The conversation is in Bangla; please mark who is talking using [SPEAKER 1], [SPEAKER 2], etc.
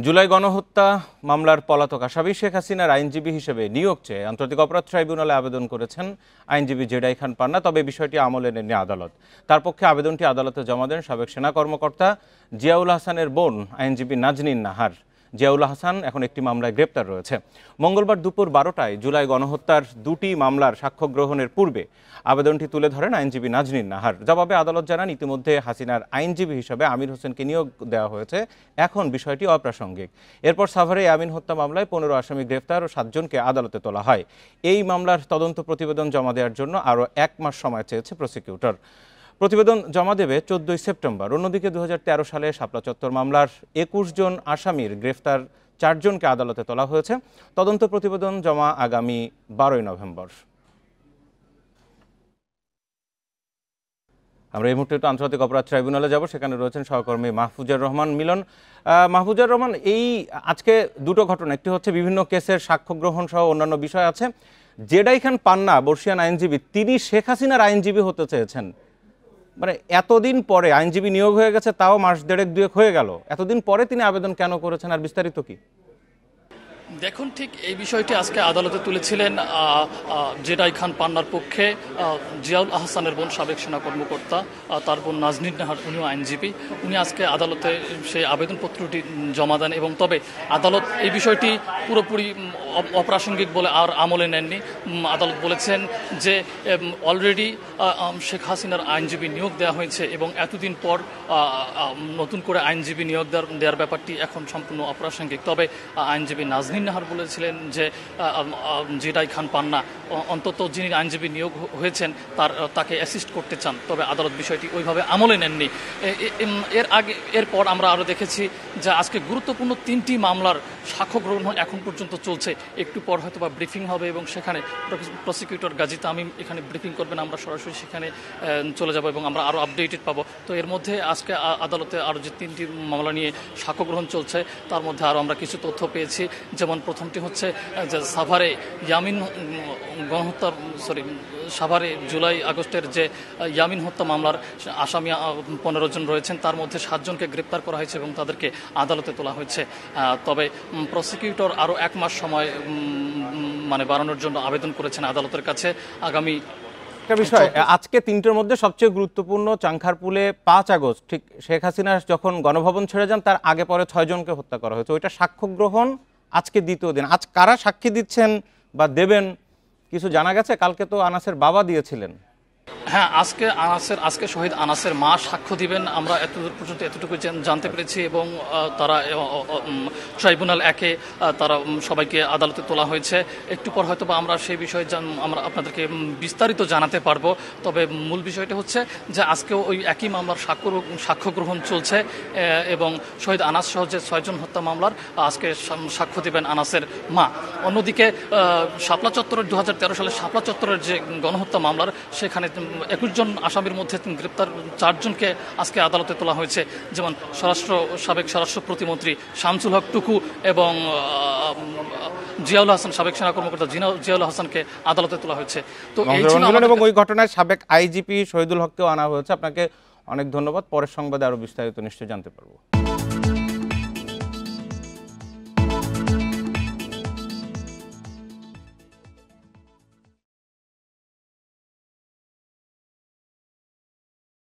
[SPEAKER 1] জুলাই গণহত্যা মামলার পলাতক আসামি শেখ হাসিনার আইনজীবী হিসেবে নিয়োগ চেয়ে আন্তর্জাতিক অপরাধ ট্রাইব্যুনালে আবেদন করেছেন আইনজীবী জেডাই খান পান্না। তবে বিষয়টি আমলে নেননি আদালত। তার পক্ষে আবেদনটি আদালতে জমা দেন সাবেক সেনা কর্মকর্তা জিয়াউল হাসানের বোন আইনজীবী নাজনীন নাহার। জিয়াউল হাসান এখন একটি মামলায় গ্রেপ্তার রয়েছে। মঙ্গলবার দুপুর 12টায় জুলাই গণহত্যার দুটি মামলার সাক্ষ্য গ্রহণের পূর্বে আবেদনটি তুলে ধরেন আইনজীবী নাজনীন নাহার। জবাবে আদালত জানান, ইতিমধ্যে হাসিনার আইনজীবী হিসেবে আমির হোসেনকে নিয়োগ দেওয়া হয়েছে, এখন বিষয়টি অপ্রাসঙ্গিক। এরপর সাভারে আমিন হত্যা মামলায় 15 আসামি গ্রেফতার ও 7 জনকে আদালতে তোলা হয়। এই মামলার তদন্ত প্রতিবেদন জমা দেওয়ার জন্য আরও 1 মাস সময় চেয়েছে প্রসিকিউটর। প্রতিবেদন জমা দেবে 14 সেপ্টেম্বর। অন্যদিকে 2013 সালে শাপলা চত্বর মামলার 21 জন আসামির গ্রেফতার 4 জনকে আদালতে তোলা হয়েছে। তদন্ত প্রতিবেদন জমা আগামী 12 নভেম্বর। আমরা এই মুহূর্তে আন্তর্জাতিক অপরাধ ট্রাইব্যুনালে যাব, সেখানে রয়েছেন সহকর্মী মাহফুজার রহমান মিলন। মাহফুজার রহমান, এই আজকে দুটো ঘটনা, একটি হচ্ছে বিভিন্ন কেসের সাক্ষ্য গ্রহণ সহ অন্যান্য বিষয় আছে। জেডাই খান পান্না বর্ষিয়ান আইনজীবী, তিনি শেখ হাসিনার আইনজীবী হতে চেয়েছেন। মানে এতদিন পরে আইনজীবী নিয়োগ হয়ে গেছে, তাও মাস দেড়েক দুয়েক হয়ে গেল, এতদিন পরে তিনি আবেদন কেন করেছেন, আর বিস্তারিত কি?
[SPEAKER 2] দেখুন, ঠিক এই বিষয়টি আজকে আদালতে তুলেছিলেন জেডাই খান পান্নার পক্ষে জিয়াউল আহসানের বোন সাবেক সেনা কর্মকর্তা, তার বোন নাজনীন নাহার, উনিও আইনজীবী। উনি আজকে আদালতে সেই আবেদনপত্রটি জমা দেন এবং তবে আদালত এই বিষয়টি পুরোপুরি অপ্রাসঙ্গিক বলে আর আমলে নেননি। আদালত বলেছেন যে অলরেডি শেখ হাসিনার আইনজীবী নিয়োগ দেওয়া হয়েছে এবং এতদিন পর নতুন করে আইনজীবী নিয়োগ দেওয়ার ব্যাপারটি এখন সম্পূর্ণ অপ্রাসঙ্গিক। তবে আইনজীবী নাজনীন নাহার বলেছিলেন যে জেডাই খান পান্না অন্তত যিনি আইনজীবী নিয়োগ হয়েছেন তাকে অ্যাসিস্ট করতে চান। তবে আদালত বিষয়টি ওইভাবে আমলে নেননি। এরপর আমরা আরও দেখেছি যে আজকে গুরুত্বপূর্ণ 3টি মামলার সাক্ষ্য গ্রহণ এখন পর্যন্ত চলছে। একটু পর হয়তো বা ব্রিফিং হবে এবং সেখানে প্রসিকিউটর গাজী তামিম এখানে ব্রিফিং করবেন। আমরা সরাসরি সেখানে চলে যাব এবং আমরা আরও আপডেটেড পাবো। তো এর মধ্যে আজকে আদালতে আরও যে 3টি মামলা নিয়ে সাক্ষ্য গ্রহণ চলছে, তার মধ্যে আরও আমরা কিছু তথ্য পেয়েছি। যেমন প্রথমটি হচ্ছে যে সাভারে সাভারে জুলাই আগস্টের যে ইয়ামিন হত্যা মামলার আসামি 15 জন রয়েছেন, তার মধ্যে 7 জনকে গ্রেপ্তার করা হয়েছে এবং তাদেরকে আদালতে তোলা হয়েছে। তবে প্রসিকিউটর আরও 1 মাস সময় বাড়ানোর জন্য আবেদন করেছেন আদালতের কাছে। আগামী
[SPEAKER 1] একটা বিষয়, আজকে 3টের মধ্যে সবচেয়ে গুরুত্বপূর্ণ, চাংখারপুলে 5 আগস্ট ঠিক শেখ হাসিনা যখন গণভবন ছেড়ে যান, তার আগে পরে 6 জনকে হত্যা করা হয়েছে। ওইটা সাক্ষ্য গ্রহণ আজকে দ্বিতীয় দিন। আজ কারা সাক্ষী দিচ্ছেন বা দেবেন কিছু জানা গেছে? কালকে তো আনাসের বাবা দিয়েছিলেন।
[SPEAKER 2] হ্যাঁ, আজকে শহীদ আনাসের মা সাক্ষ্য দিবেন। আমরা পর্যন্ত এতটুকু জানতে পেরেছি এবং তারা ট্রাইব্যুনাল 1-এ তারা সবাইকে আদালতে তোলা হয়েছে। একটু পর হয়তো বা আমরা সেই বিষয়ে আমরা আপনাদেরকে বিস্তারিত জানাতে পারবো। তবে মূল বিষয়টা হচ্ছে যে আজকেও ওই একই মামলার সাক্ষ্য গ্রহণ চলছে এবং শহীদ আনাস সহ যে 6 জন হত্যা মামলার আজকে সাক্ষ্য দিবেন আনাসের মা। অন্যদিকে শাপলা চত্বরের 2013 সালে শাপলা চত্বরের যে গণহত্যা মামলার, সেখানে 21 জন আসামির মধ্যে গ্রেপ্তার 4 জনকে আজকে আদালতে তোলা হয়েছে। যেমন সাবেক স্বরাষ্ট্র প্রতিমন্ত্রী শামসুল হক টুকু এবং জিয়াউল হাসান, সাবেক সেনা কর্মকর্তা জিয়াউল হাসানকে আদালতে তোলা হয়েছে। তো
[SPEAKER 1] এবং ওই ঘটনায় সাবেক আইজিপি শহীদুল হককেও আনা হয়েছে। আপনাকে অনেক ধন্যবাদ। পরের সংবাদে আরো বিস্তারিত নিশ্চয়ই জানতে পারবো।